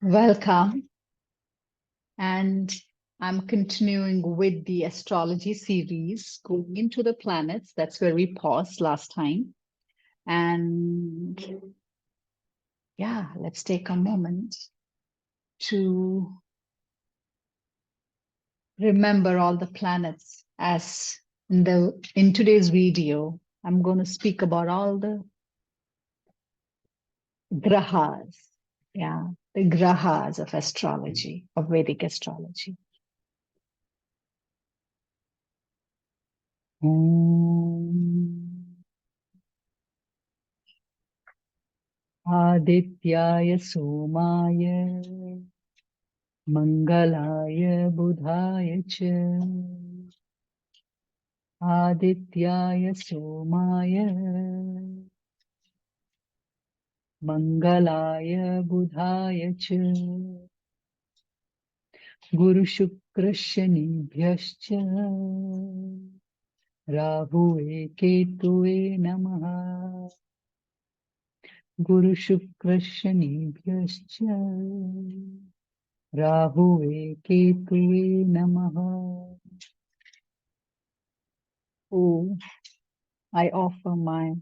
Welcome. And I'm continuing with the astrology series, going into the planets. That's where we paused last time. And yeah, let's take a moment to remember all the planets. As in today's video, I'm going to speak about all the grahas. Yeah, the grahas of astrology, of Vedic astrology. आदित्याय सोमाय मंगलाय बुधाय च आदित्याय सोमाय मंगलाय बुधाय च गुरु शुक्र शनिभ्यश्च राहुवे केतुवे नमः गुरु शुक्र शनिभ्यश्च राहुवे केतुवे नमः. Oh, I offer my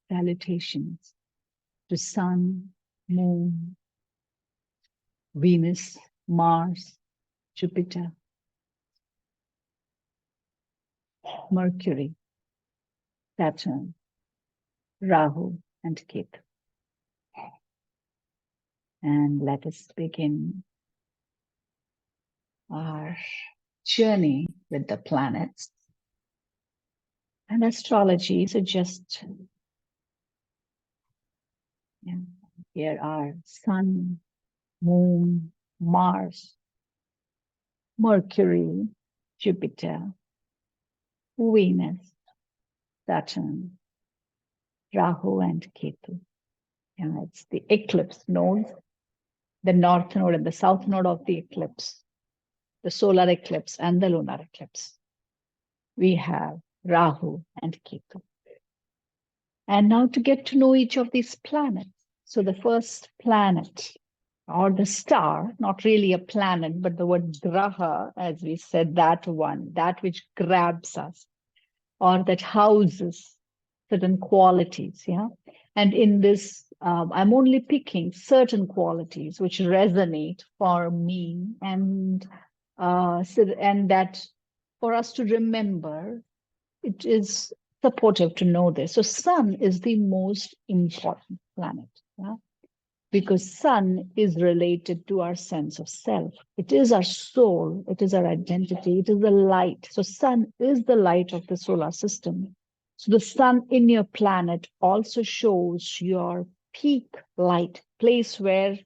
salutations to Sun, Moon, Venus, Mars, Jupiter, Mercury, Saturn, Rahu, and Ketu. And let us begin our journey with the planets. And astrology, so just here are Sun, Moon, Mars, Mercury, Jupiter, Venus, Saturn, Rahu, and Ketu. And it's the eclipse node, the north node and the south node of the eclipse, the solar eclipse and the lunar eclipse. We have Rahu and Ketu. And now to get to know each of these planets. So the first planet, or the star, not really a planet, but the word graha, as we said, that one, that which grabs us, or that houses certain qualities, yeah. And in this, I'm only picking certain qualities which resonate for me, and that for us to remember, it is supportive to know this. So Sun is the most important planet, yeah? Because Sun is related to our sense of self. It is our soul, it is our identity, it is the light. So Sun is the light of the solar system. So the Sun in your planet also shows your peak light, place where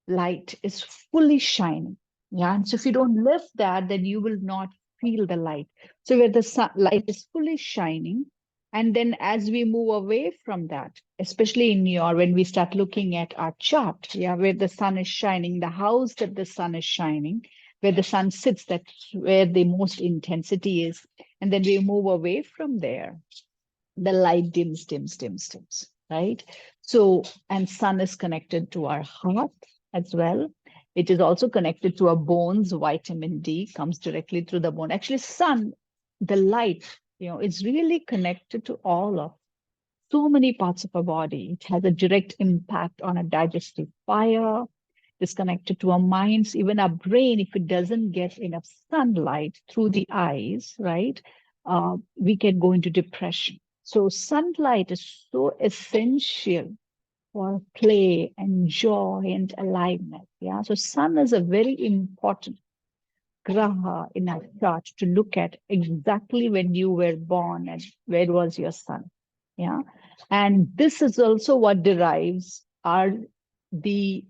light is fully shining. Yeah. And so if you don't live that, then you will not feel the light. So where the light is fully shining, and then as we move away from that, especially when we start looking at our chart, yeah, where the sun is shining, the house that the sun is shining, where the sun sits, that's where the most intensity is. And then we move away from there, the light dims, right? So, and sun is connected to our heart as well. It is also connected to our bones. Vitamin D comes directly through the bone. Actually, sun, the light, it's really connected to all of so many parts of our body. It has a direct impact on our digestive fire. It's connected to our minds, even our brain. If it doesn't get enough sunlight through the eyes, right, we can go into depression. So sunlight is so essential for play and joy and aliveness. Yeah. So sun is a very important graha in our chart to look at exactly when you were born and where was your sun. Yeah. And this is also what derives the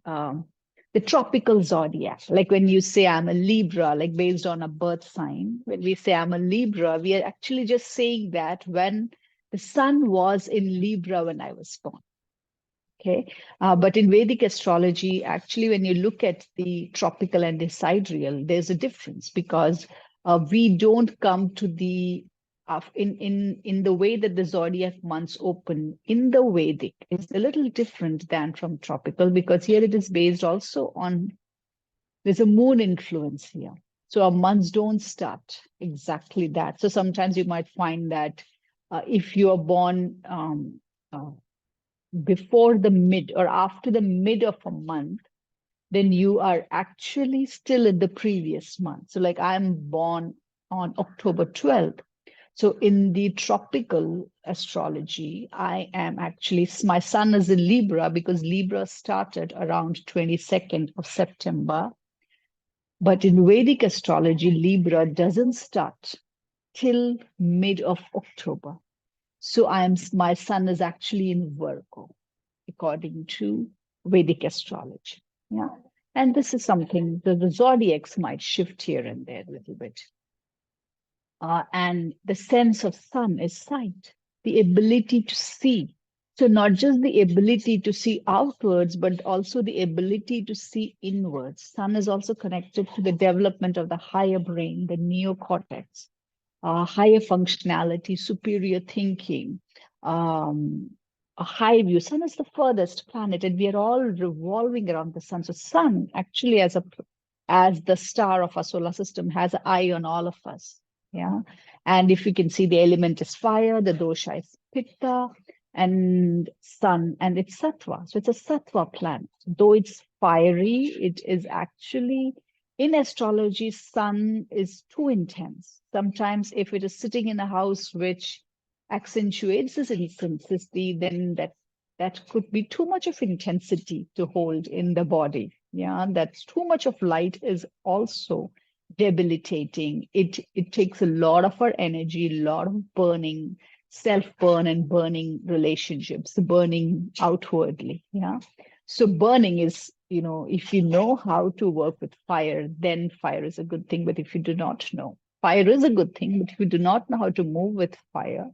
tropical zodiac. Like when you say I'm a Libra, like based on a birth sign, when we say I'm a Libra, we are actually just saying that when the sun was in Libra when I was born. Okay. But in Vedic astrology, actually, when you look at the tropical and the sidereal, there's a difference because we don't come to the in the way that the zodiac months open in the Vedic is a little different than from tropical, because here it is based also on There's a moon influence here. So our months don't start exactly that. So sometimes you might find that if you are born uh, before the mid or after the mid of a month, then you are actually still in the previous month. So like I'm born on October 12th. So in the tropical astrology, I am actually, my sun is in Libra because Libra started around 22nd of September. But in Vedic astrology, Libra doesn't start till mid of October. So my sun is actually in Virgo, according to Vedic astrology. Yeah. And this is something the zodiacs might shift here and there a little bit. And the sense of sun is sight, the ability to see. So not just the ability to see outwards, but also the ability to see inwards. Sun is also connected to the development of the higher brain, the neocortex, higher functionality, superior thinking, a high view. Sun is the furthest planet, and we are all revolving around the sun. So sun actually as the star of our solar system has an eye on all of us. Yeah. And if you can see, the element is fire, the dosha is pitta, and sun, and it's sattva. So it's a sattva planet. Though it's fiery, it is actually, in astrology, sun is too intense. Sometimes if it is sitting in a house which accentuates this intensity, then that could be too much of intensity to hold in the body. Yeah, that's too much of light is also debilitating. It takes a lot of our energy, a lot of burning, self-burn and burning relationships, burning outwardly. Yeah. So burning is, if you know how to work with fire, then fire is a good thing. But if you do not know, fire is a good thing, but if you do not know how to move with fire,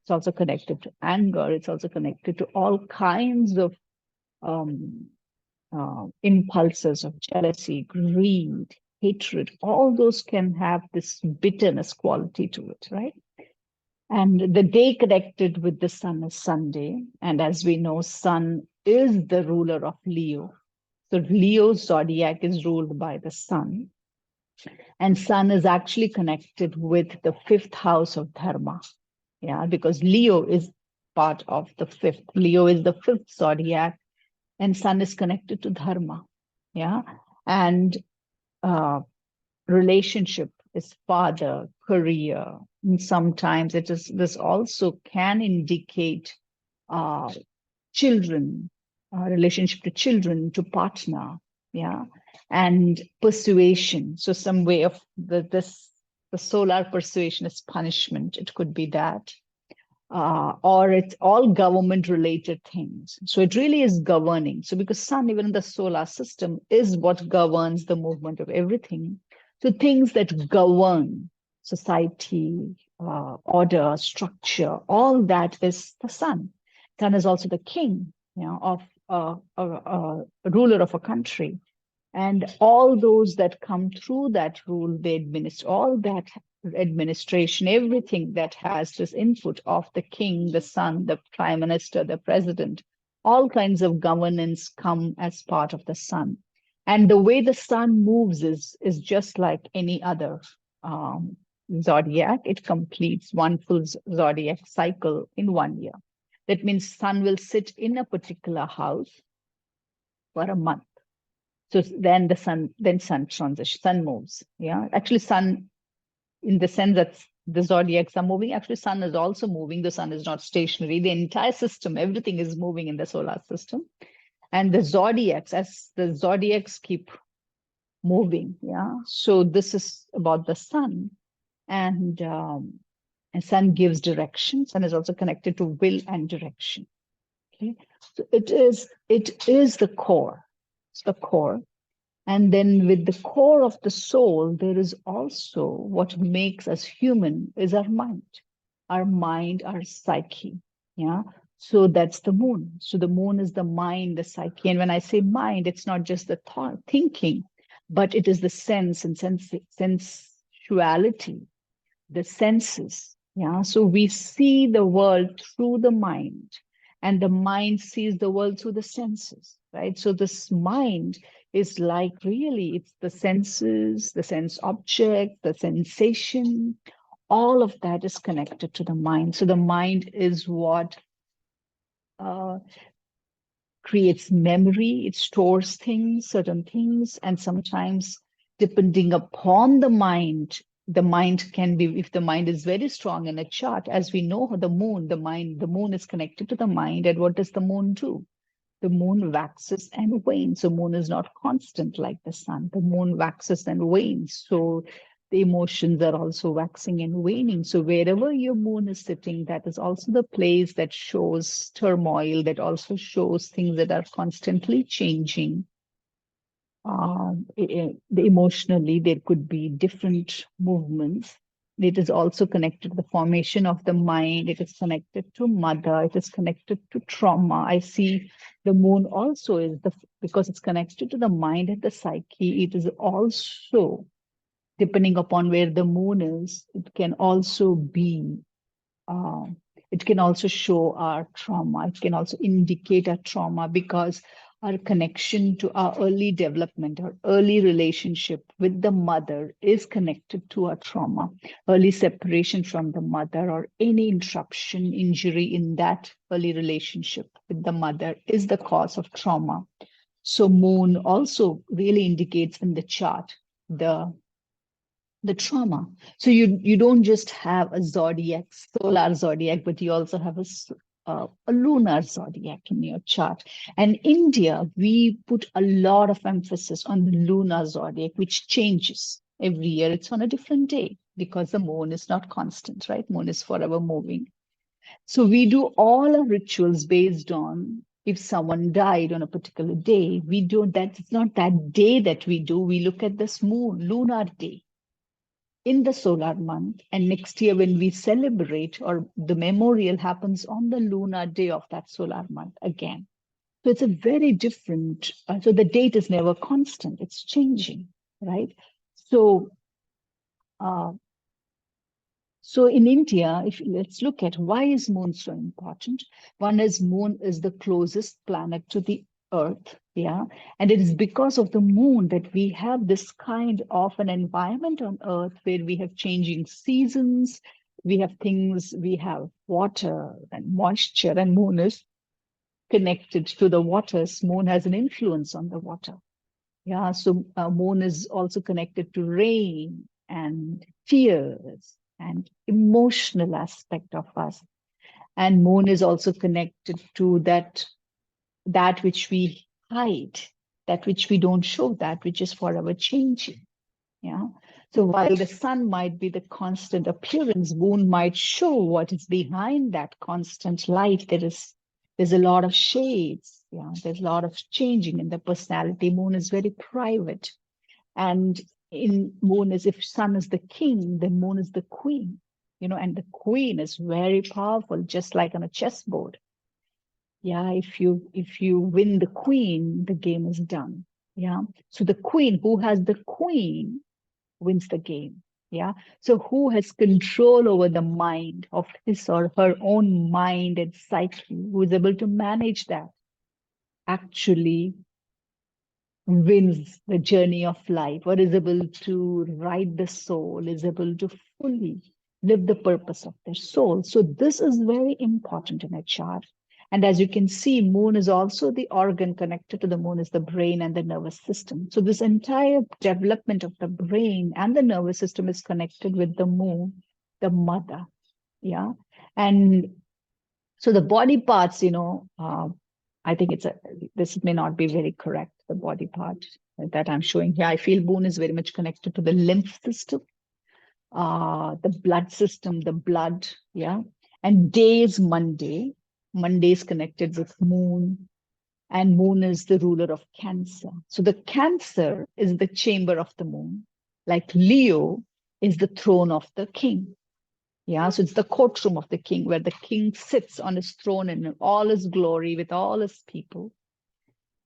it's also connected to anger. It's also connected to all kinds of impulses of jealousy, greed, hatred. All those can have this bitterness quality to it, right? And the day connected with the sun is Sunday. And as we know, sun is the ruler of Leo. So Leo's zodiac is ruled by the sun. And sun is actually connected with the fifth house of Dharma. Yeah, because Leo is part of the fifth. Leo is the fifth zodiac, and sun is connected to Dharma. Yeah. And relationship is father, career. And sometimes this also can indicate children, relationship to children, to partner. Yeah. And persuasion. So some way of the solar persuasion is punishment. It could be that. Or it's all government related things. So it really is governing. So because sun, even in the solar system, is what governs the movement of everything. So things that govern society, order, structure, all that is the sun. Sun is also the king, of a ruler of a country. And all those that come through that rule, they administer all that administration, everything that has this input of the king, the sun, the prime minister, the president, all kinds of governance come as part of the sun. And the way the sun moves is just like any other zodiac. It completes one full zodiac cycle in 1 year. That means sun will sit in a particular house for a month. So then sun transition, sun moves. Yeah, actually, sun, in the sense that the zodiacs are moving, actually, sun is also moving. The sun is not stationary. The entire system, everything is moving in the solar system, and the zodiacs, as the zodiacs keep moving. Yeah, so this is about the sun, and sun gives direction. Sun is also connected to will and direction. Okay, so it is the core. It's the core. And then with the core of the soul, there is also what makes us human is our mind, our psyche. Yeah. So that's the moon. So the moon is the mind, the psyche. And when I say mind, it's not just the thought, thinking, but it is the sense and sensuality, the senses. Yeah. So we see the world through the mind, and the mind sees the world through the senses. right? So this mind is like really, it's the senses, the sense object, the sensation, all of that is connected to the mind. So the mind is what uh, creates memory, it stores things, certain things, and sometimes depending upon the mind can be, if the mind is very strong in a chart, as we know the moon is connected to the mind. And what does the moon do? The moon waxes and wanes. So moon is not constant like the sun. The moon waxes and wanes. So the emotions are also waxing and waning. So wherever your moon is sitting, that is also the place that shows turmoil, that also shows things that are constantly changing. Emotionally, there could be different movements. It is also connected to the formation of the mind. It is connected to mother. It is connected to trauma. I see the moon also is because it's connected to the mind and the psyche. It is also, depending upon where the moon is, it can also be uh, it can also show our trauma. It can also indicate our trauma because our connection to our early development, our early relationship with the mother is connected to our trauma. Early separation from the mother or any interruption, injury in that early relationship with the mother is the cause of trauma. So moon also really indicates in the chart the trauma. So you don't just have a zodiac, solar zodiac, but you also have a lunar zodiac in your chart. And India, we put a lot of emphasis on the lunar zodiac, which changes every year. It's on a different day because the moon is not constant, right? Moon is forever moving. So we do all our rituals based on if someone died on a particular day. We don't, that's not that day that we do. We look at this moon, lunar day in the solar month. And next year, when we celebrate, or the memorial happens on the lunar day of that solar month again. So it's a very different, so the date is never constant, it's changing, right? So, uh, so in India, if let's look at why is moon so important. One is moon is the closest planet to the Earth, yeah, and it is because of the moon that we have this kind of an environment on Earth where we have changing seasons, we have things, we have water and moisture, and moon is connected to the waters. Moon has an influence on the water. Yeah, so moon is also connected to rain and tears and emotional aspect of us. And moon is also connected to that which we hide, that which we don't show, that which is forever changing. Yeah. So while the sun might be the constant appearance, moon might show what is behind that constant light. There's a lot of shades. Yeah, there's a lot of changing in the personality. Moon is very private. And in moon is, if sun is the king, then moon is the queen. And the queen is very powerful, just like on a chessboard. Yeah, if you win the queen, the game is done. Yeah. So the queen, who has the queen, wins the game. Yeah. So who has control over the mind of his or her own mind and psyche, who is able to manage that, actually wins the journey of life, or is able to ride the soul, is able to fully live the purpose of their soul. So this is very important in a chart. And as you can see, moon is also the organ. Connected to the moon is the brain and the nervous system. So this entire development of the brain and the nervous system is connected with the moon, the mother. Yeah. And so the body parts, I think this may not be very correct, the body part that I'm showing here. I feel moon is very much connected to the lymph system, the blood system, the blood, yeah. And day is Monday. Monday is connected with moon, and moon is the ruler of Cancer. So the Cancer is the chamber of the moon, like Leo is the throne of the king. Yeah, so it's the courtroom of the king, where the king sits on his throne in all his glory with all his people.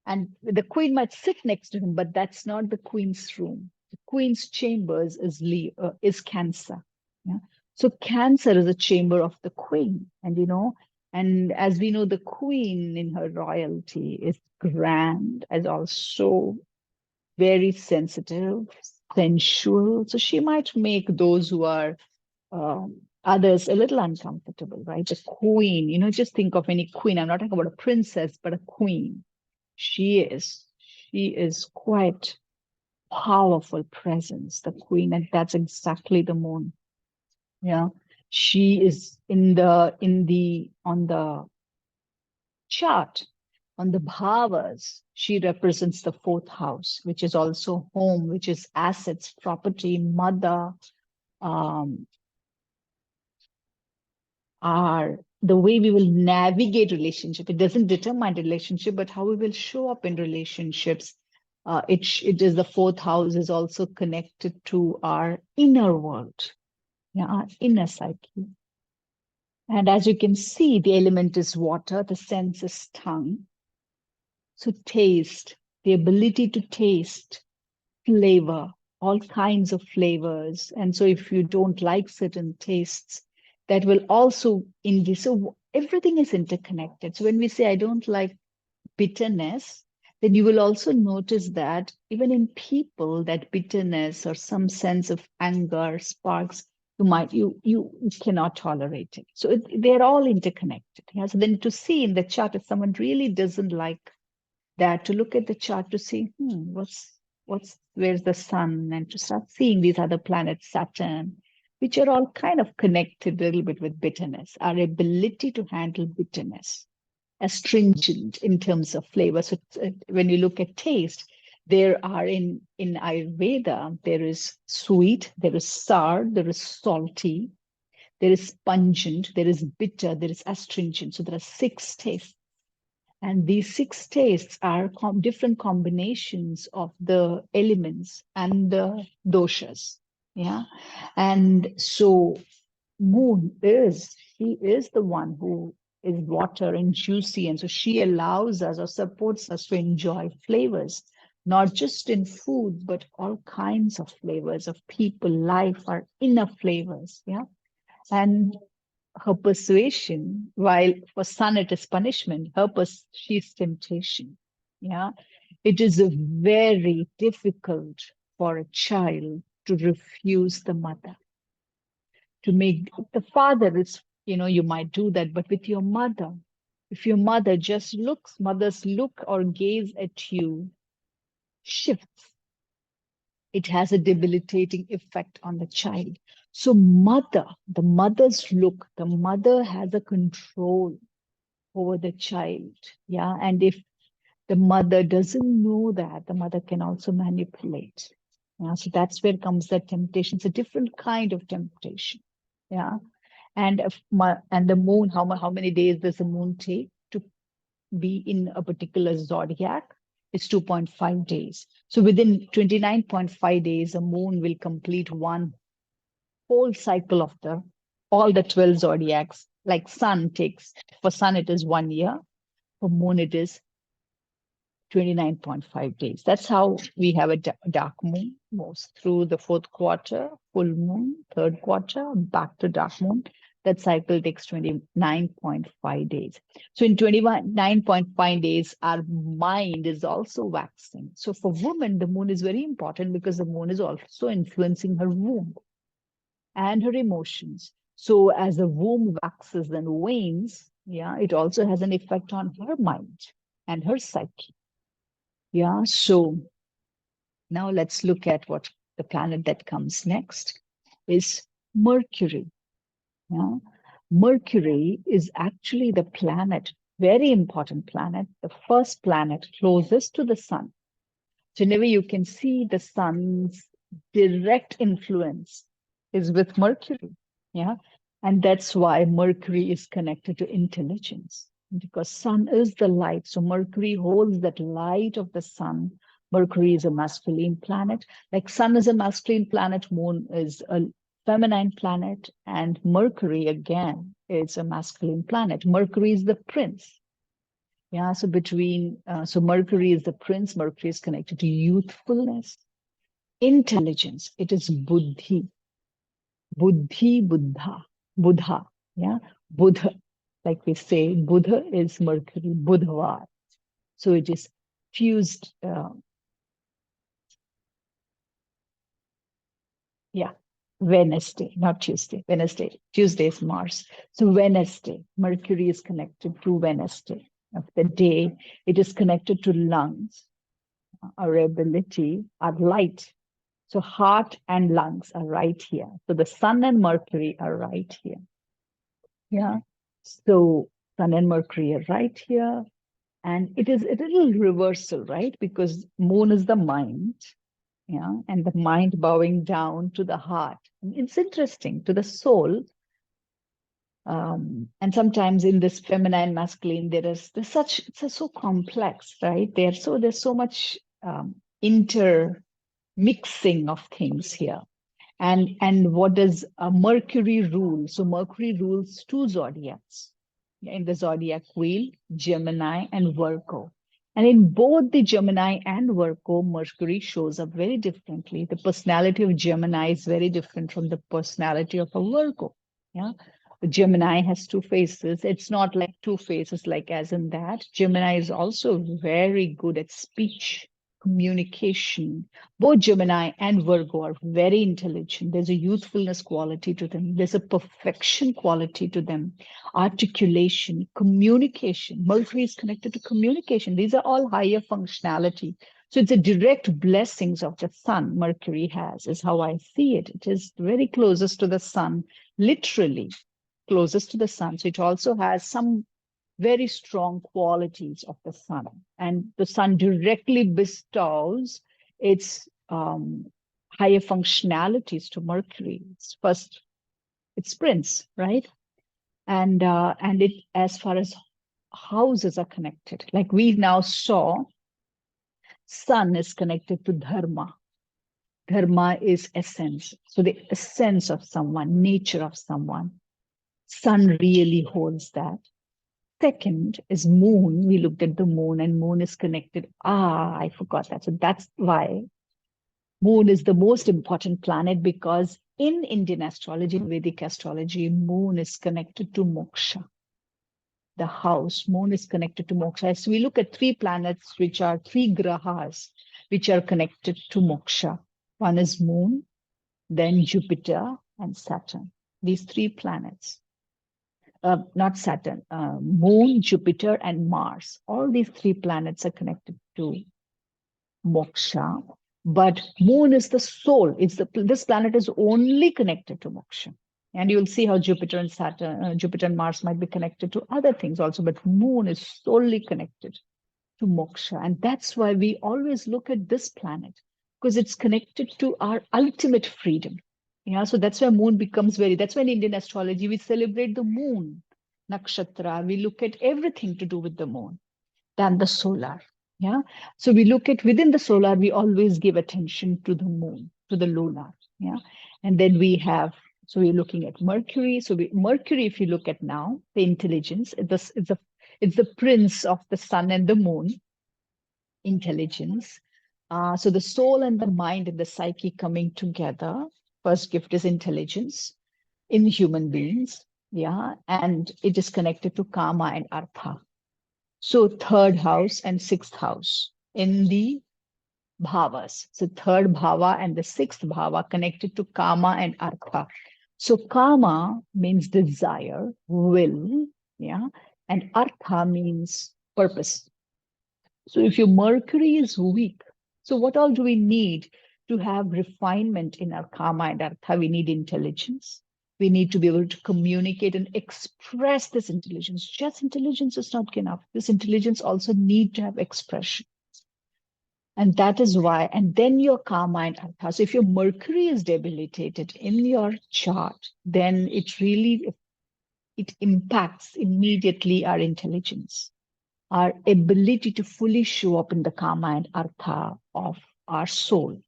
And the queen might sit next to him, but that's not the queen's room. The queen's chambers is Cancer. Yeah. So Cancer is a chamber of the queen. And And as we know, the queen in her royalty is grand, as also very sensitive, sensual. So she might make those who are others a little uncomfortable, right? The queen, just think of any queen. I'm not talking about a princess, but a queen. She is quite powerful presence, the queen, and that's exactly the moon. Yeah. She is on the chart, on the bhavas, she represents the fourth house, which is also home, which is assets, property, mother, um, our the way we will navigate relationship. It doesn't determine relationship, but how we will show up in relationships. It is the fourth house is also connected to our inner world, yeah, our inner psyche. And as you can see, the element is water, the sense is tongue. So taste, the ability to taste flavor, all kinds of flavors. And so if you don't like certain tastes, that will also in this. So everything is interconnected. So when we say I don't like bitterness, then you will also notice that even in people, that bitterness or some sense of anger sparks, you cannot tolerate it. So they're all interconnected. Yeah. So then to see in the chart, if someone really doesn't like that, to look at the chart to see where's the sun, and to start seeing these other planets, Saturn, which are all kind of connected a little bit with bitterness, our ability to handle bitterness, astringent in terms of flavor. So when you look at taste, there are in Ayurveda, there is sweet, there is sour, there is salty, there is pungent, there is bitter, there is astringent. So there are 6 tastes. And these 6 tastes are different combinations of the elements and the doshas. Yeah. And so she is the one who is water and juicy. And so she allows us or supports us to enjoy flavors, not just in food, but all kinds of flavors of people, life, our inner flavors. Yeah. And her persuasion, while for sun it is punishment, she's temptation. Yeah. It is very difficult for a child to refuse the mother. To make the father is, you might do that, but with your mother, if your mother just mother's look or gaze at you shifts, it has a debilitating effect on the child. So the mother's look, the mother has a control over the child. Yeah. And if the mother doesn't know that, the mother can also manipulate. Yeah. So that's where comes the temptation. It's a different kind of temptation. Yeah. And and the moon, how many days does the moon take to be in a particular zodiac? It's 2.5 days. So within 29.5 days, the moon will complete one whole cycle of all the 12 zodiacs. Like for sun it is 1 year, for moon it is 29.5 days. That's how we have a dark moon, moves through the 4th quarter, full moon, 3rd quarter, back to dark moon. That cycle takes 29.5 days. So in 29.5 days, our mind is also waxing. So for women, the moon is very important because the moon is also influencing her womb and her emotions. So as the womb waxes and wanes, yeah, it also has an effect on her mind and her psyche. Yeah, so now let's look at what the planet that comes next is Mercury. Yeah? Mercury is actually the planet, very important planet, the first planet closest to the sun. So whenever you can see the sun's direct influence is with Mercury. Yeah. And that's why Mercury is connected to intelligence, because sun is the light. So Mercury holds that light of the sun. Mercury is a masculine planet. Like sun is a masculine planet, moon is a feminine planet, and Mercury again is a masculine planet. Mercury is the prince. Yeah, so so Mercury is the prince. Mercury is connected to youthfulness, intelligence. It is buddhi, buddha, Buddha. Yeah, Buddha. Like we say, Buddha is Mercury, Budhavar. So it is fused. Wednesday, not Tuesday. Wednesday. Tuesday is Mars. So Wednesday, Mercury is connected to Wednesday of the day. It is connected to lungs, our ability, our light. So heart and lungs are right here. So the sun and Mercury are right here. Yeah. So sun and Mercury are right here. And it is a little reversal, right? Because moon is the mind, yeah, and the mind bowing down to the heart. And it's interesting, to the soul. And sometimes in this feminine, masculine, there's such, it's so complex, right? There's so much intermixing of things here. And what does Mercury rule? So Mercury rules two zodiacs in the zodiac wheel, Gemini and Virgo. And in both the Gemini and Virgo, Mercury shows up very differently. The personality of Gemini is very different from the personality of a Virgo. Yeah. The Gemini has two faces. It's not like two faces, like as in that. Gemini is also very good at speech, communication. Both Gemini and Virgo are very intelligent. There's a youthfulness quality to them. There's a perfection quality to them. Articulation, communication. Mercury is connected to communication. These are all higher functionality. So it's a direct blessings of the sun Mercury has, is how I see it. It is very closest to the sun, literally closest to the sun. So it also has some very strong qualities of the sun. And the sun directly bestows its higher functionalities to Mercury. It's first, it's Prince, right? And it, as far as houses are connected, like we now saw, sun is connected to Dharma. Dharma is essence. So the essence of someone, nature of someone. Sun really holds that. Second is moon. We looked at the moon, and moon is connected. I forgot that. So that's why moon is the most important planet, because in Indian astrology, Vedic astrology, moon is connected to moksha. The house, moon is connected to moksha. So we look at three planets, which are three grahas, which are connected to moksha. One is moon, then Jupiter and Saturn. These three planets. Not Saturn, Moon, Jupiter, and Mars. All these three planets are connected to moksha, but Moon is the soul. This planet is only connected to moksha. And you'll see how Jupiter and Saturn, Jupiter and Mars might be connected to other things also, but Moon is solely connected to moksha. And that's why we always look at this planet, because it's connected to our ultimate freedom. Yeah, so that's why moon becomes that's why in Indian astrology, we celebrate the moon, nakshatra. We look at everything to do with the moon than the solar. Yeah, so we look at within the solar, we always give attention to the moon, to the lunar. Yeah, and then we have, so we're looking at Mercury. So Mercury, if you look at now, the intelligence, it's the prince of the sun and the moon, intelligence. So the soul and the mind and the psyche coming together. First gift is intelligence in human beings, yeah, and it is connected to karma and artha. So third house and sixth house in the bhavas. So third bhava and the sixth bhava connected to karma and artha. So karma means desire, will, yeah, and artha means purpose. So if your Mercury is weak, so what all do we need to have refinement in our karma and artha? We need intelligence. We need to be able to communicate and express this intelligence. Just intelligence is not enough. This intelligence also need to have expression. And that is why, and then your karma and artha. So if your Mercury is debilitated in your chart, then it impacts immediately our intelligence, our ability to fully show up in the karma and artha of our soul.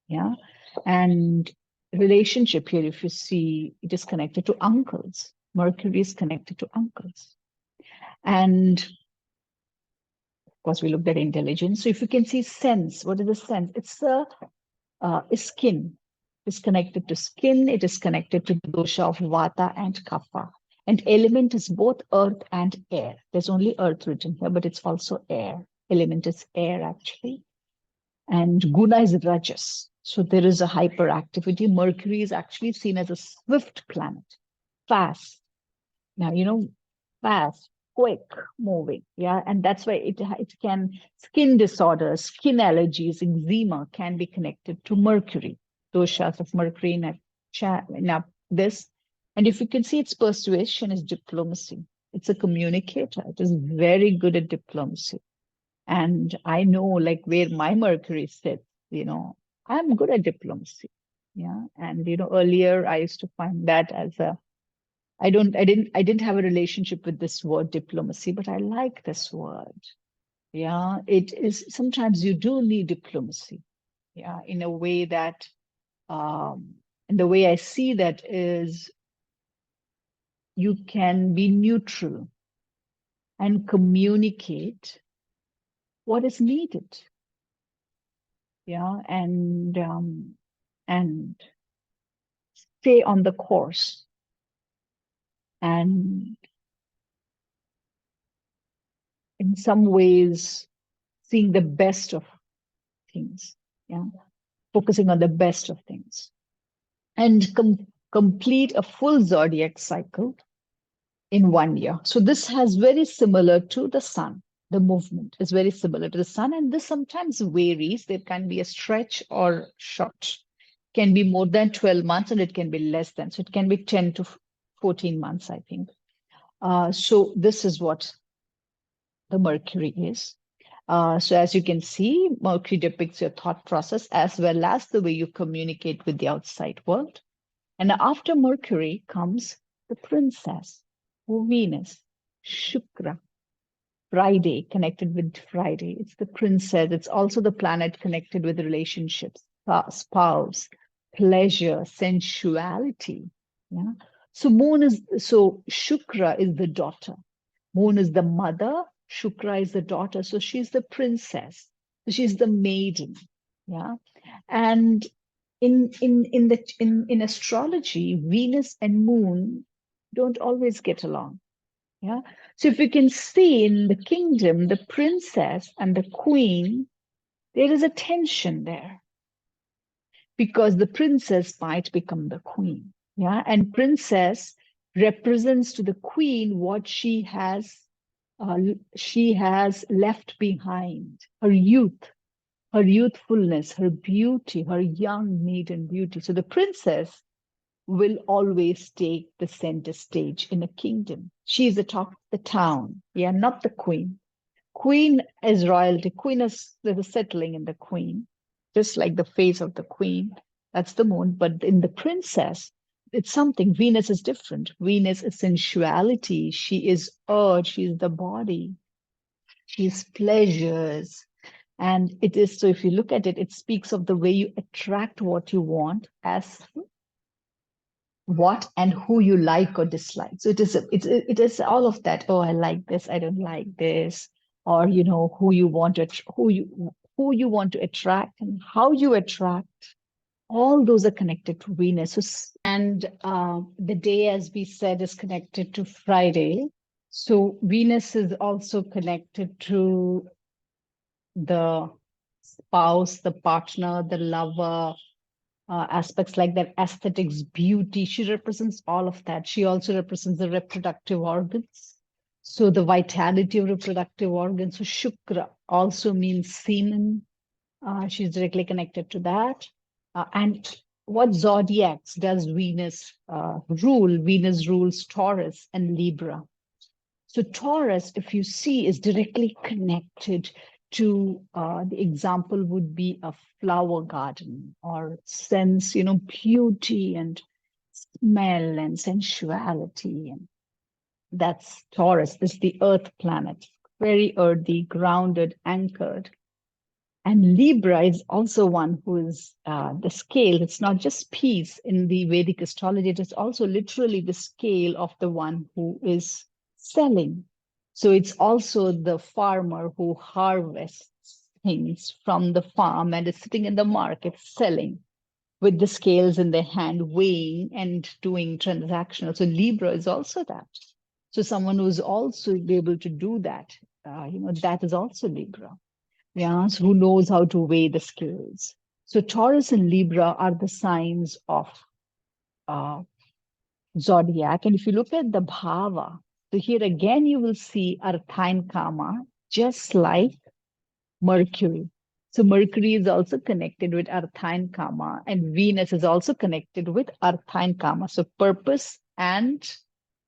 Yeah. And relationship here, if you see, it is connected to uncles. Mercury is connected to uncles. And of course, we looked at intelligence. So if you can see sense, what is the sense? It's skin. It's connected to skin. It is connected to the dosha of vata and kapha. And element is both earth and air. There's only earth written here, but it's also air. Element is air, actually. And guna is rajas. So there is a hyperactivity. Mercury is actually seen as a swift planet, fast. Now, fast, quick moving. Yeah. And that's why it can, skin disorders, skin allergies, eczema can be connected to Mercury, doshas of Mercury in this. And if you can see, its persuasion is diplomacy. It's a communicator. It is very good at diplomacy. And I know, like, where my Mercury sits, I'm good at diplomacy. Yeah. And, earlier I used to find that as I didn't have a relationship with this word diplomacy, but I like this word. Yeah. It is, sometimes you do need diplomacy. Yeah. In a way that, and the way I see that is, you can be neutral and communicate what is needed. Yeah. And stay on the course, and in some ways seeing the best of things. Yeah. Focusing on the best of things, and complete a full zodiac cycle in 1 year. So this has very similar to the sun. The movement is very similar to the sun, and this sometimes varies. There can be a stretch or short, can be more than 12 months, and it can be less than. So it can be 10 to 14 months, I think. So this is what the Mercury is. So as you can see, Mercury depicts your thought process as well as the way you communicate with the outside world. And after Mercury comes the princess, Venus, Shukra, Friday, connected with Friday. It's the princess. It's also the planet connected with relationships, spouse, pleasure, sensuality. Yeah. So Shukra is the daughter. Moon is the mother. Shukra is the daughter. So she's the princess. So she's the maiden. Yeah. And in astrology, Venus and Moon don't always get along. Yeah. So if you can see in the kingdom, the princess and the queen, there is a tension there, because the princess might become the queen. Yeah. And princess represents to the queen what she has left behind, her youth, her youthfulness, her beauty, her young maiden beauty. So the princess will always take the center stage in a kingdom. She is the top of the town, yeah, not the queen. Queen is royalty. Queen is the settling in the queen, just like the face of the queen. That's the moon. But in the princess, it's something. Venus is different. Venus is sensuality. She is earth. She is the body. She's pleasures. And it is, so if you look at it, it speaks of the way you attract what you want as what and who you like or dislike. So it is all of that. Oh, I like this, I don't like this, or who you want to attract and how you attract. All those are connected to Venus. And the day, as we said, is connected to Friday. So Venus is also connected to the spouse, the partner, the lover, aspects like that, aesthetics, beauty. She represents all of that. She also represents the reproductive organs. So the vitality of reproductive organs. So Shukra also means semen. She's directly connected to that. And what zodiacs does Venus rule? Venus rules Taurus and Libra. So Taurus, if you see, is directly connected to the example would be a flower garden, or sense, beauty and smell and sensuality. And that's Taurus. This is the earth planet, very earthy, grounded, anchored. And Libra is also one who is the scale. It's not just peace in the Vedic astrology. It is also literally the scale of the one who is selling. So it's also the farmer who harvests things from the farm and is sitting in the market selling. with the scales in their hand, weighing and doing transactional. So Libra is also that. So someone who's also able to do that, that is also Libra. Yeah, so who knows how to weigh the scales. So Taurus and Libra are the signs of uh, zodiac. And if you look at the bhava, so here again you will see Artha and Kama, just like Mercury. So Mercury is also connected with Artha and Kama, and Venus is also connected with Artha and Kama. So purpose and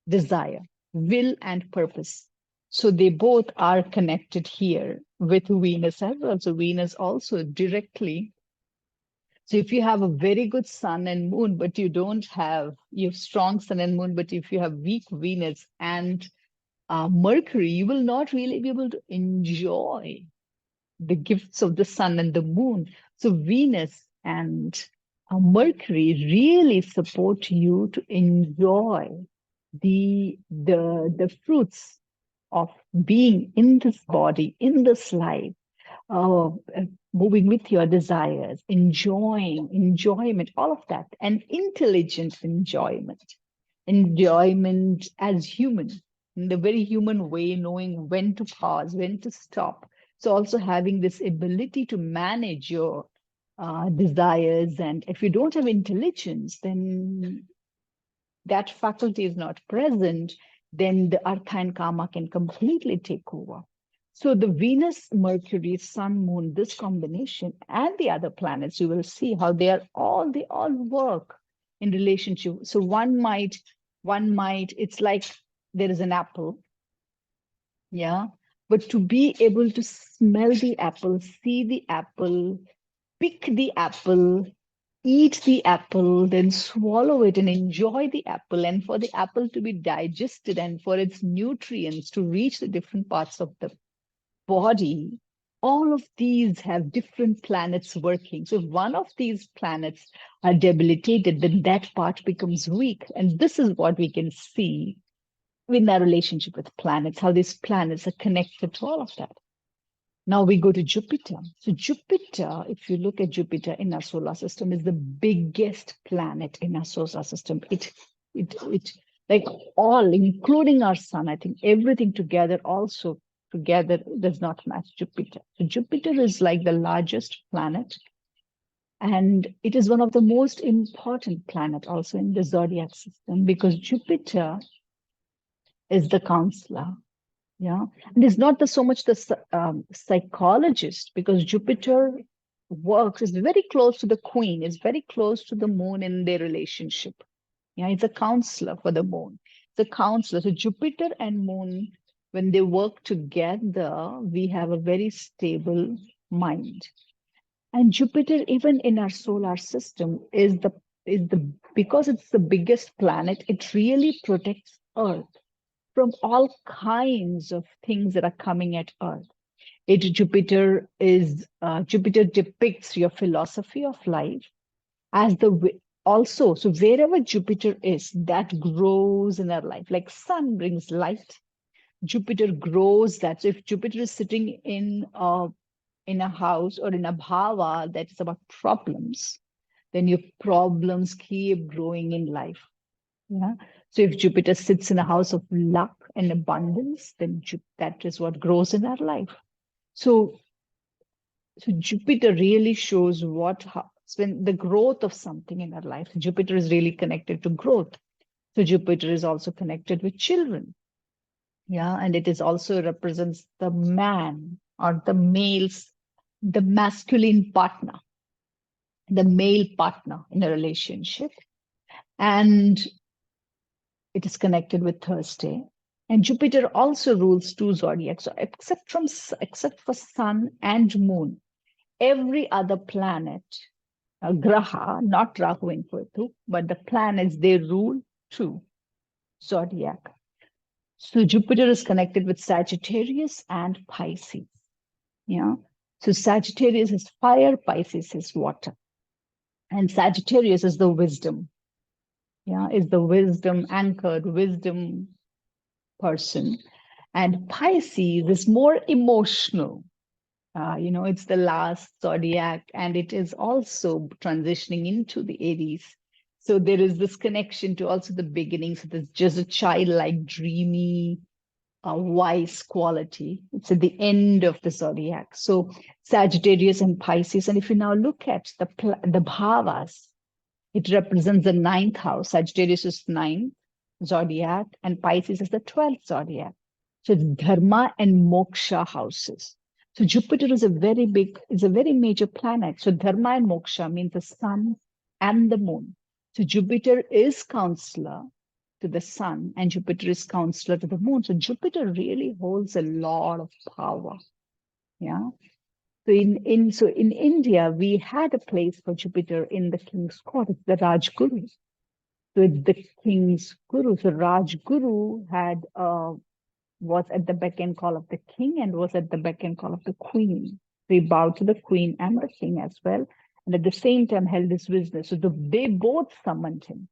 desire, will and purpose. So they both are connected here with Venus as well. So Venus also directly. So if you have a very good sun and moon, but you have strong sun and moon, but if you have weak Venus and Mercury, you will not really be able to enjoy the gifts of the sun and the moon. So Venus and Mercury really support you to enjoy the fruits of being in this body, in this life, uh, moving with your desires, enjoyment, all of that, and intelligent enjoyment as human, in the very human way, knowing when to pause, when to stop. So also having this ability to manage your desires. And if you don't have intelligence, then that faculty is not present, then the Artha and Kama can completely take over. So the Venus, Mercury, Sun, Moon, this combination, and the other planets, you will see how they all work in relationship. So one might, it's like there is an apple, yeah, but to be able to smell the apple, see the apple, pick the apple, eat the apple, then swallow it and enjoy the apple, and for the apple to be digested and for its nutrients to reach the different parts of the body, all of these have different planets working. So if one of these planets are debilitated, then that part becomes weak. And this is what we can see in our relationship with planets, how these planets are connected to all of that. Now we go to Jupiter. So Jupiter, if you look at Jupiter in our solar system, is the biggest planet in our solar system. It like all, including our sun, I think everything together also together does not match Jupiter. So Jupiter is like the largest planet, and it is one of the most important planet also in the zodiac system, because Jupiter is the counselor. Yeah, and it's not so much the psychologist, because Jupiter works is very close to the queen, is very close to the moon in their relationship. Yeah, it's a counselor for the moon. It's a counselor. So Jupiter and moon, when they work together, we have a very stable mind. And Jupiter, even in our solar system, is the because it's the biggest planet, it really protects Earth from all kinds of things that are coming at Earth. Jupiter depicts your philosophy of life as also. So wherever Jupiter is, that grows in our life. Like sun brings light, Jupiter grows that. So if Jupiter is sitting in a house or in a bhava that is about problems, then your problems keep growing in life. Yeah. So if Jupiter sits in a house of luck and abundance, then that is what grows in our life. So Jupiter really shows when the growth of something in our life. Jupiter is really connected to growth. So Jupiter is also connected with children. Yeah, and it is also represents the man or the male's, the masculine partner, the male partner in a relationship. And it is connected with Thursday. And Jupiter also rules two zodiacs. So except for Sun and Moon, every other planet, Graha, not Rahu and Ketu, but the planets, they rule two zodiac. So Jupiter is connected with Sagittarius and Pisces. Yeah. So Sagittarius is fire, Pisces is water. And Sagittarius is the wisdom. Yeah, is the wisdom anchored, wisdom person. And Pisces is more emotional. It's the last zodiac, and it is also transitioning into the Aries. So there is this connection to also the beginning. So there's just a childlike, dreamy, wise quality. It's at the end of the zodiac. So Sagittarius and Pisces. And if you now look at the bhavas, it represents the ninth house. Sagittarius is ninth zodiac, and Pisces is the 12th zodiac. So it's Dharma and Moksha houses. So Jupiter is a very major planet. So Dharma and Moksha means the sun and the moon. So Jupiter is counselor to the sun, and Jupiter is counselor to the moon. So Jupiter really holds a lot of power. Yeah. So in India, we had a place for Jupiter in the king's court. It's the Rajguru. So it's the king's guru. So Rajguru had was at the beck and call of the king and was at the beck and call of the queen. So he bowed to the queen and the king as well, and at the same time held his business. So they both summoned him.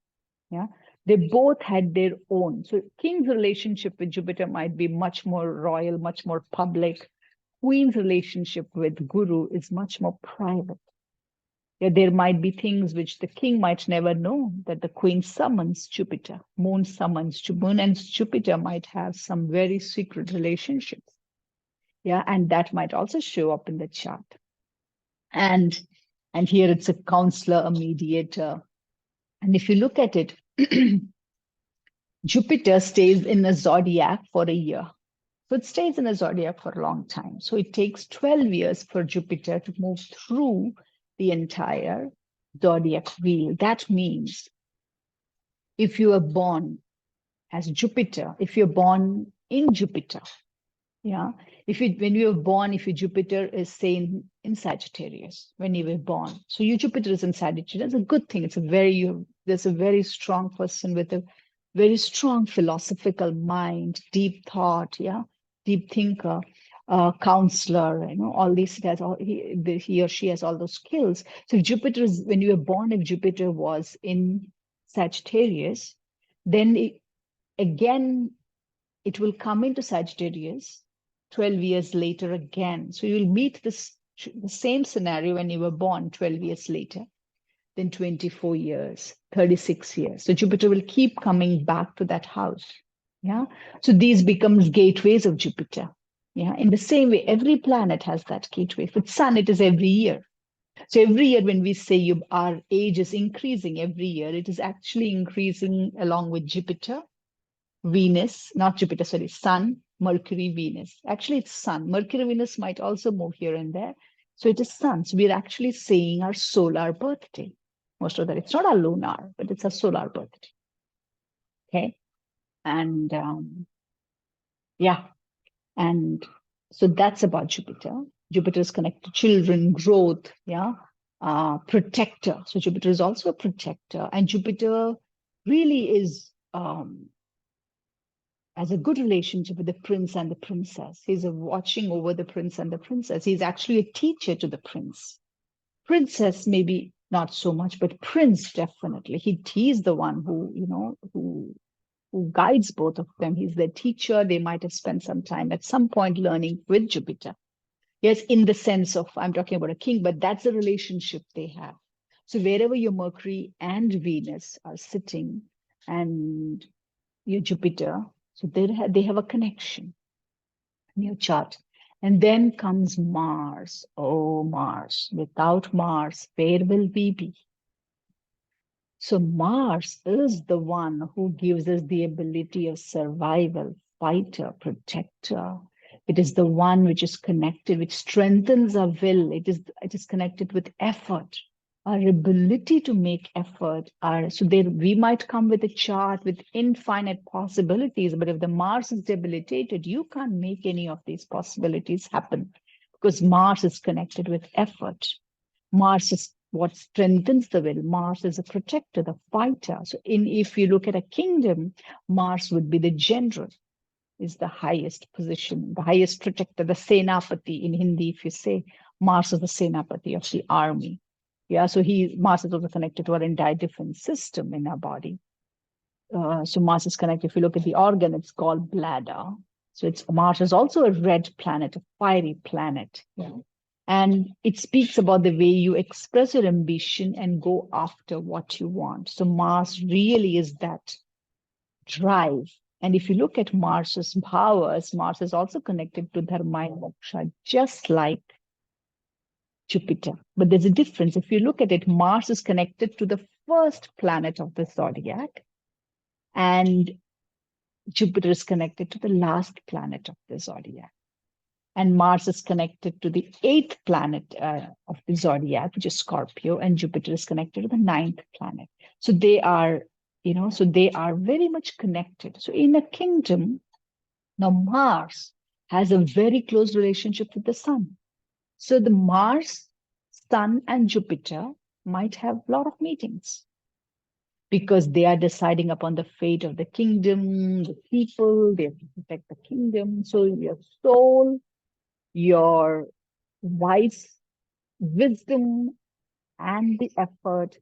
Yeah, they both had their own. So king's relationship with Jupiter might be much more royal, much more public. Queen's relationship with Guru is much more private. Yeah, there might be things which the king might never know, that the queen summons Jupiter, moon summons Jupiter, moon and Jupiter might have some very secret relationships. Yeah, and that might also show up in the chart. And here it's a counselor, a mediator. And if you look at it, Jupiter stays in a zodiac for a year. So it stays in a zodiac for a long time. So it takes 12 years for Jupiter to move through the entire zodiac wheel. That means if you are born as Jupiter, if you're born in Jupiter, yeah, when you were born, if your Jupiter is say in Sagittarius, when you were born, so your Jupiter is in Sagittarius, it's a good thing. There's a very strong person with a very strong philosophical mind, deep thought, yeah, deep thinker, counselor, all these guys, he or she has all those skills. So if Jupiter is, when you were born, if Jupiter was in Sagittarius, then it will come into Sagittarius 12 years later again. So you'll meet the same scenario when you were born 12 years later, then 24 years, 36 years. So Jupiter will keep coming back to that house. Yeah. So these becomes gateways of Jupiter. Yeah. In the same way, every planet has that gateway. For the sun, it is every year. So every year when we say our age is increasing every year, it is actually increasing along with Jupiter, Venus, not Jupiter, sorry, Sun, Mercury, Venus. Actually, it's Sun. Mercury, Venus might also move here and there. So it is Sun. So we're actually saying our solar birthday. Most of that, it's not our lunar, but it's a solar birthday. Okay. And yeah. And so that's about Jupiter. Jupiter is connected to children, growth, yeah, protector. So Jupiter is also a protector. And Jupiter really is has a good relationship with the prince and the princess. He's watching over the prince and the princess. He's actually a teacher to the prince. Princess, maybe not so much, but prince, definitely. He's the one who guides both of them. He's their teacher. They might have spent some time at some point learning with Jupiter. Yes, in the sense of, I'm talking about a king, but that's the relationship they have. So wherever your Mercury and Venus are sitting and your Jupiter, so they have a connection in your chart. And then comes Mars. Oh, Mars. Without Mars, where will we be? So Mars is the one who gives us the ability of survival, fighter, protector. It is the one which is connected, which strengthens our will. It is connected with effort, our ability to make effort. We might come with a chart with infinite possibilities, but if the Mars is debilitated, you can't make any of these possibilities happen because Mars is connected with effort. Mars is what strengthens the will. Mars is a protector, the fighter. So if you look at a kingdom, Mars would be the general, is the highest position, the highest protector, the Senapati in Hindi, if you say. Mars is the Senapati of the army. Yeah, so Mars is also connected to our entire defense system in our body. So Mars is connected. If you look at the organ, it's called bladder. So Mars is also a red planet, a fiery planet. Yeah. And it speaks about the way you express your ambition and go after what you want. So Mars really is that drive. And if you look at Mars's powers, Mars is also connected to Dharma and Moksha, just like Jupiter. But there's a difference. If you look at it, Mars is connected to the first planet of the zodiac, and Jupiter is connected to the last planet of the zodiac. And Mars is connected to the eighth planet of the zodiac, which is Scorpio, and Jupiter is connected to the ninth planet. So they are, so they are very much connected. So in a kingdom, now Mars has a very close relationship with the sun. So the Mars, Sun, and Jupiter might have a lot of meetings because they are deciding upon the fate of the kingdom, the people, they have to protect the kingdom. So your soul, your wise wisdom, and the effort,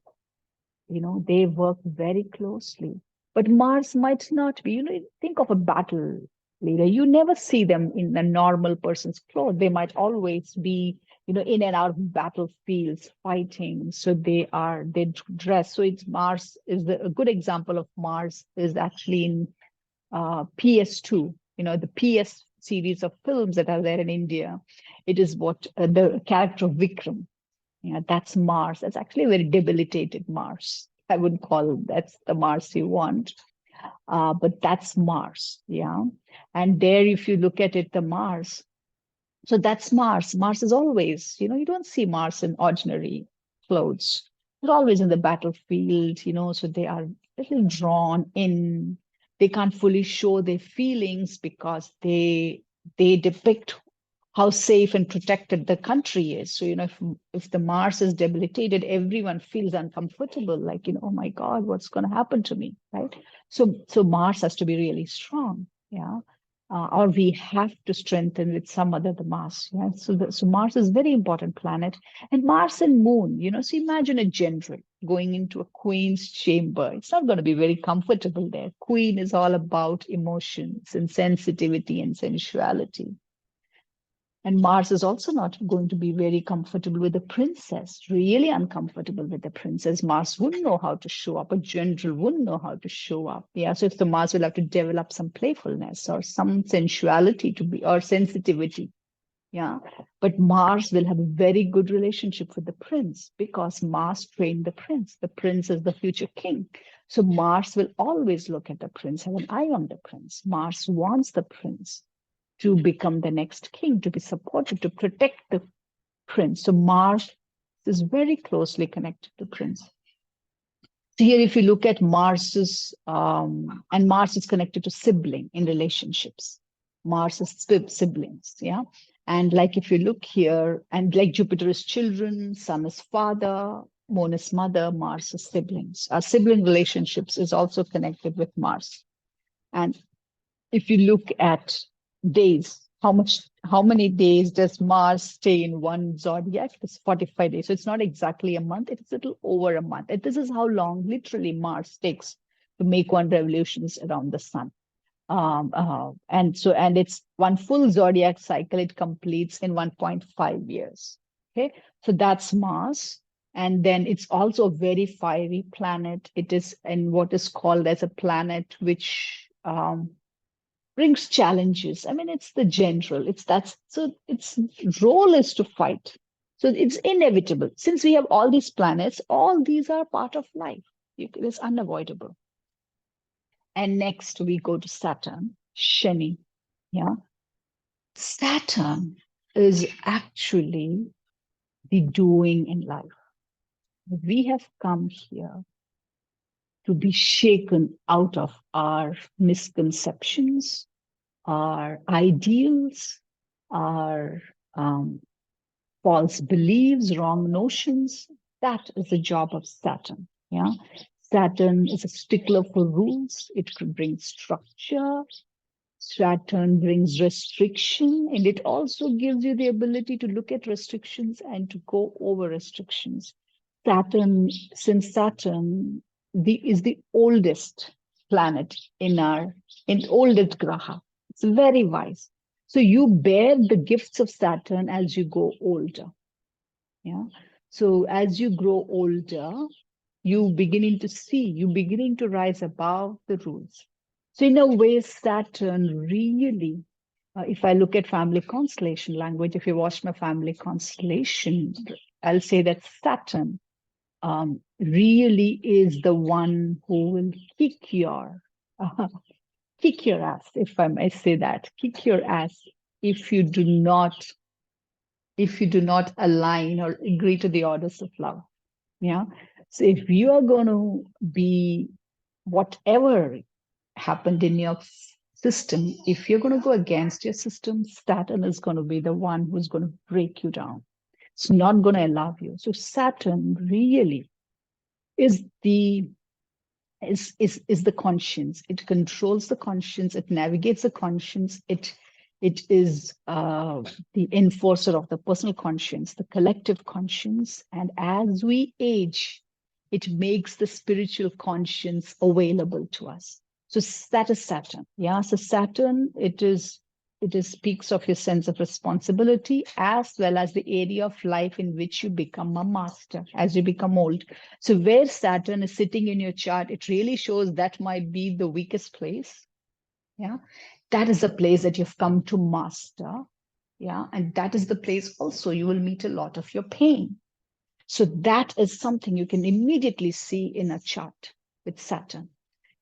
they work very closely. But Mars might not be, think of a battle leader. You never see them in a normal person's clothes. They might always be, in and out of battlefields fighting. So they dress. So it's Mars is a good example of Mars is actually in PS2, the PS series of films that are there in India. It is what the character of Vikram. That's Mars. That's actually a very debilitated Mars. I would call that's the Mars you want. But that's Mars. Yeah. And there, if you look at it, the Mars. So that's Mars. Mars is always, you don't see Mars in ordinary clothes. They're always in the battlefield, so they are a little drawn in. They can't fully show their feelings because they depict how safe and protected the country is. So, if the Mars is debilitated, everyone feels uncomfortable, like, oh my God, what's going to happen to me, right? So Mars has to be really strong, yeah. Or we have to strengthen with some other the Mars, yeah. So Mars is a very important planet, and Mars and Moon, so imagine a general going into a queen's chamber. It's not going to be very comfortable there. Queen is all about emotions and sensitivity and sensuality. And Mars is also not going to be very comfortable with the princess, really uncomfortable with the princess. Mars wouldn't know how to show up. A general wouldn't know how to show up. Yeah. So if the Mars will have to develop some playfulness or some sensuality or sensitivity. Yeah. But Mars will have a very good relationship with the prince because Mars trained the prince. The prince is the future king. So Mars will always look at the prince, have an eye on the prince. Mars wants the prince to become the next king, to be supported, to protect the prince. So Mars is very closely connected to prince. So here, if you look at Mars's, and Mars is connected to sibling in relationships. Mars is siblings, yeah? And like if you look here, and like Jupiter is children, Sun is father, Moon is mother, Mars is siblings. Our sibling relationships is also connected with Mars. And if you look at days, how many days does Mars stay in one zodiac? It's 45 days. So it's not exactly a month, it's a little over a month. And this is how long literally Mars takes to make one revolution around the sun. And it's one full zodiac cycle, it completes in 1.5 years. Okay, so that's Mars. And then it's also a very fiery planet. It is in what is called as a planet which brings challenges. I mean, it's the general. So its role is to fight. So it's inevitable. Since we have all these planets, all these are part of life. It's unavoidable. And next we go to Saturn, Shani. Yeah. Saturn is actually the doing in life. We have come here to be shaken out of our misconceptions, our ideals, our false beliefs, wrong notions. That is the job of Saturn. Yeah. Saturn is a stickler for rules. It brings structure. Saturn brings restriction, and it also gives you the ability to look at restrictions and to go over restrictions. Saturn is the oldest planet in oldest graha. It's very wise. So you bear the gifts of Saturn as you go older. Yeah. So as you grow older, you beginning to rise above the rules. So in a way, Saturn really, if I look at family constellation language, if you watch my family constellation, I'll say that Saturn really is the one who will uh, kick your ass, if I may say that, kick your ass if you do not align or agree to the orders of love. Yeah. So if you are going to be whatever happened in your system, if you're going to go against your system, Saturn is going to be the one who's going to break you down. It's not going to allow you. So Saturn really is the is the conscience. It controls the conscience. It navigates the conscience. It is the enforcer of the personal conscience, the collective conscience. And as we age, it makes the spiritual conscience available to us. So that is Saturn. Yeah. So Saturn, it speaks of your sense of responsibility as well as the area of life in which you become a master as you become old. So where Saturn is sitting in your chart, it really shows that might be the weakest place. Yeah. That is the place that you've come to master. Yeah. And that is the place also you will meet a lot of your pain. So that is something you can immediately see in a chart with Saturn.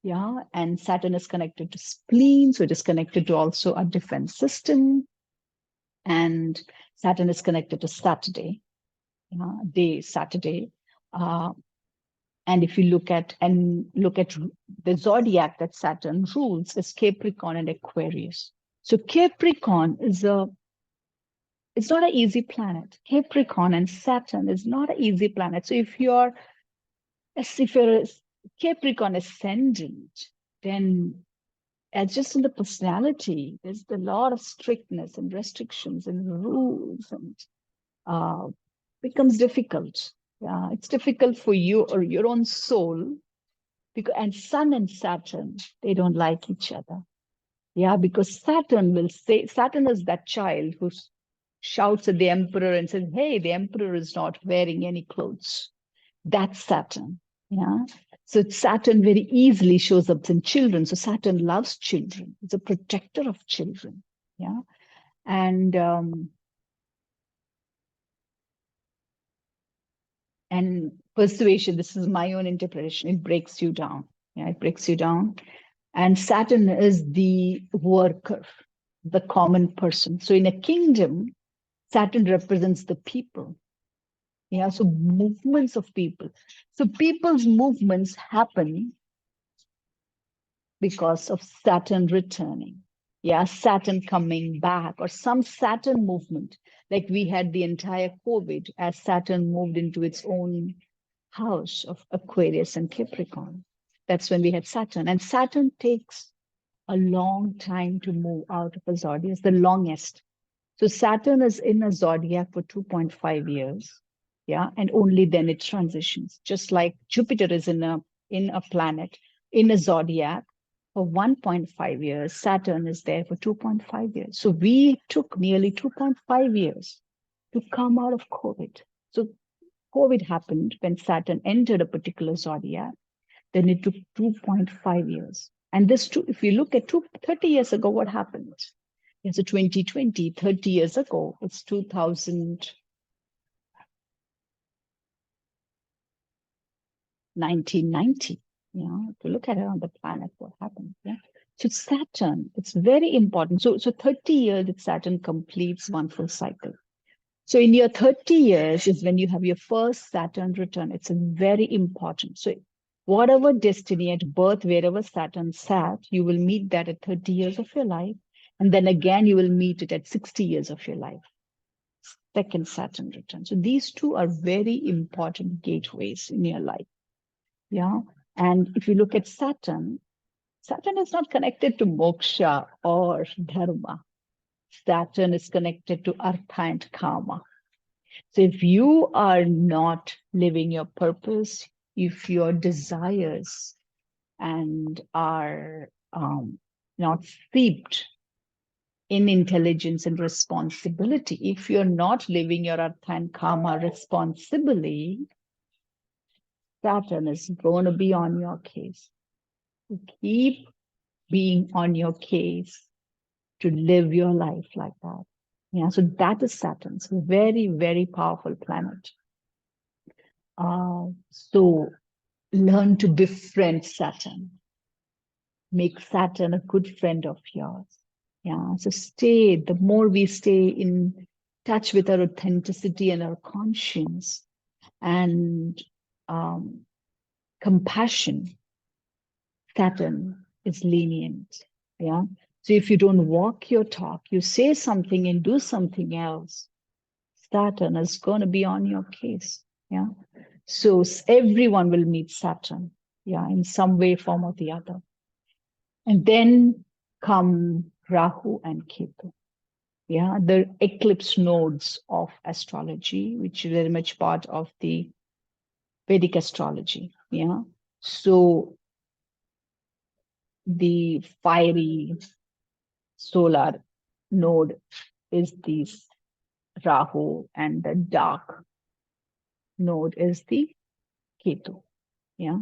Yeah. And Saturn is connected to spleen. So it is connected to also a defense system. And Saturn is connected to Saturday, Saturday. And if you look at the zodiac that Saturn rules is Capricorn and Aquarius. So Capricorn it's not an easy planet. Capricorn and Saturn is not an easy planet. So if you're a Capricorn ascendant, then just in the personality, there's a lot of strictness and restrictions and rules, and becomes difficult. Yeah, it's difficult for you or your own soul, because and Sun and Saturn, they don't like each other. Yeah, because Saturn is that child who shouts at the emperor and says, "Hey, the emperor is not wearing any clothes." That's Saturn. Yeah. So Saturn very easily shows up in children. So Saturn loves children. It's a protector of children. Yeah. And persuasion, this is my own interpretation, it breaks you down. Yeah, it breaks you down. And Saturn is the worker, the common person. So in a kingdom, Saturn represents the people. Yeah, so movements of people. So people's movements happen because of Saturn returning. Yeah, Saturn coming back, or some Saturn movement. Like we had the entire COVID as Saturn moved into its own house of Aquarius and Capricorn. That's when we had Saturn. And Saturn takes a long time to move out of a zodiac, the longest. So Saturn is in a zodiac for 2.5 years. Yeah. And only then it transitions. Just like Jupiter is in a planet, in a zodiac for 1.5 years, Saturn is there for 2.5 years. So we took nearly 2.5 years to come out of COVID. So COVID happened when Saturn entered a particular zodiac, then it took 2.5 years. And if you look at 30 years ago, what happened? It's a 2020, 30 years ago, it's 1990. If you look at it on the planet, what happened? Yeah. So Saturn, it's very important. So 30 years that Saturn completes one full cycle. So in your 30 years is when you have your first Saturn return. It's very important. So whatever destiny at birth, wherever Saturn sat, you will meet that at 30 years of your life. And then again, you will meet it at 60 years of your life. Second Saturn return. So these two are very important gateways in your life. Yeah. And if you look at Saturn is not connected to moksha or dharma. Saturn is connected to Artha and karma. So if you are not living your purpose, if your desires and are not steeped in intelligence and responsibility. If you're not living your Artha and Karma responsibly, Saturn is going to be on your case. So keep being on your case to live your life like that. Yeah, so that is Saturn. So very, very powerful planet. So learn to befriend Saturn. Make Saturn a good friend of yours. Yeah, so the more we stay in touch with our authenticity and our conscience and compassion, Saturn is lenient. Yeah. So if you don't walk your talk, you say something and do something else, Saturn is going to be on your case. Yeah. So everyone will meet Saturn. Yeah, in some way, form, or the other. And then come Rahu and Ketu. Yeah, the eclipse nodes of astrology, which is very much part of the Vedic astrology. Yeah. So the fiery solar node is the Rahu, and the dark node is the Ketu. Yeah.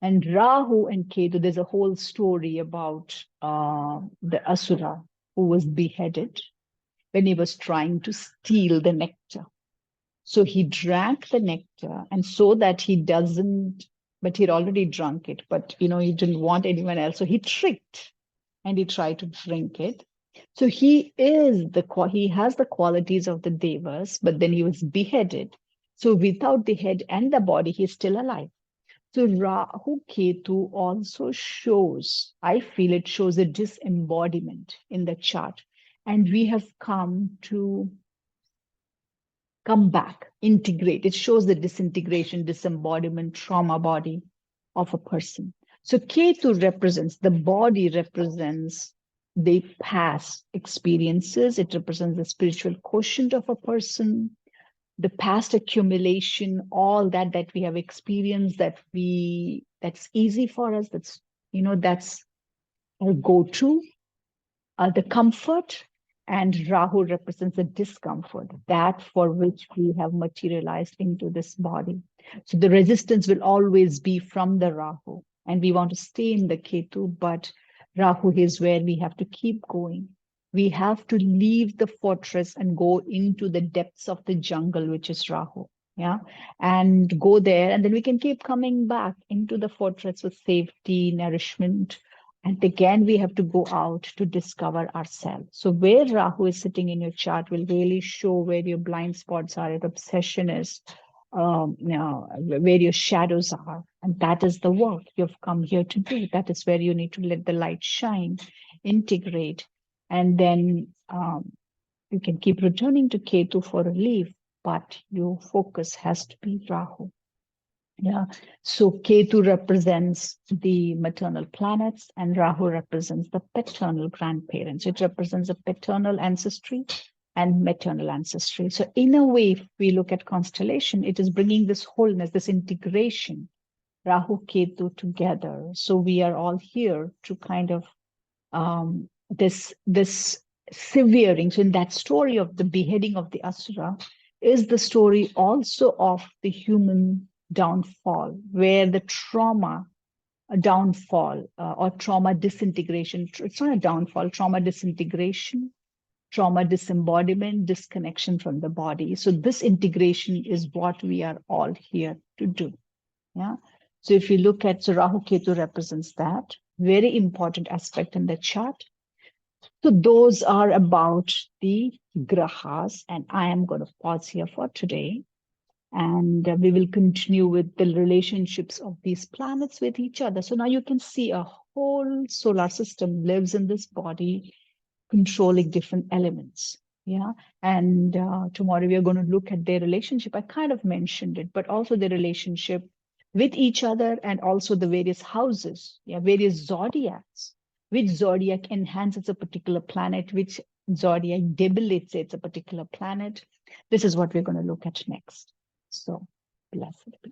And Rahu and Ketu, there's a whole story about the Asura who was beheaded when he was trying to steal the nectar. So he drank the nectar, and so that he doesn't, but he'd already drunk it, but he didn't want anyone else. So he tricked and he tried to drink it. So he has the qualities of the Devas, but then he was beheaded. So without the head and the body, he's still alive. So Rahu Ketu also shows, I feel it shows a disembodiment in the chart. And we have come back, integrate. It shows the disintegration, disembodiment, trauma body of a person. So Ketu represents, the body represents the past experiences. It represents the spiritual quotient of a person, the past accumulation, all that we have experienced, that's easy for us, that's our go-to, the comfort, and Rahu represents the discomfort, that for which we have materialized into this body. So the resistance will always be from the Rahu, and we want to stay in the Ketu, but Rahu is where we have to keep going. We have to leave the fortress and go into the depths of the jungle, which is Rahu. Yeah. And go there, and then we can keep coming back into the fortress with safety, nourishment. And again, we have to go out to discover ourselves. So where Rahu is sitting in your chart will really show where your blind spots are, your obsession is, where your shadows are. And that is the work you've come here to do. That is where you need to let the light shine, integrate. And then you can keep returning to Ketu for relief, but your focus has to be Rahu. Yeah. So Ketu represents the maternal planets and Rahu represents the paternal grandparents. It represents the paternal ancestry and maternal ancestry. So in a way, if we look at constellation, it is bringing this wholeness, this integration, Rahu, Ketu together. So we are all here to kind of this severing. So in that story of the beheading of the Asura is the story also of the human downfall, where the trauma downfall or trauma disintegration, it's not a downfall, trauma disintegration, trauma disembodiment, disconnection from the body. So this integration is what we are all here to do. Yeah. So if you look at, so Rahu Ketu represents that very important aspect in the chart. So those are about the grahas, and I am going to pause here for today. And we will continue with the relationships of these planets with each other. So now you can see a whole solar system lives in this body, controlling different elements. Yeah. And tomorrow we are going to look at their relationship. I kind of mentioned it, but also the relationship with each other and also the various houses, various zodiacs. Which zodiac enhances a particular planet, which zodiac debilitates a particular planet. This is what we're going to look at next. So, blessed be.